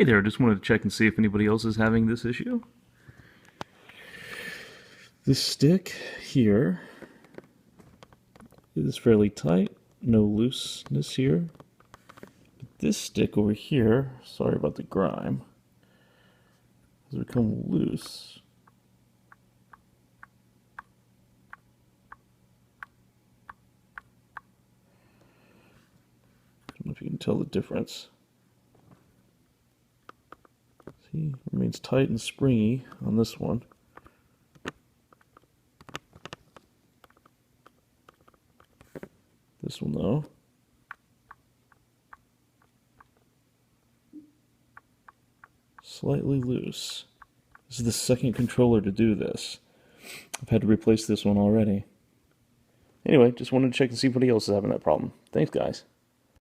Hey there, just wanted to check and see if anybody else is having this issue. This stick here is fairly tight, no looseness here. But this stick over here, sorry about the grime, has become loose. I don't know if you can tell the difference. See, it remains tight and springy on this one. This one though, slightly loose. This is the second controller to do this. I've had to replace this one already. Anyway, just wanted to check and see if anybody else is having that problem. Thanks, guys.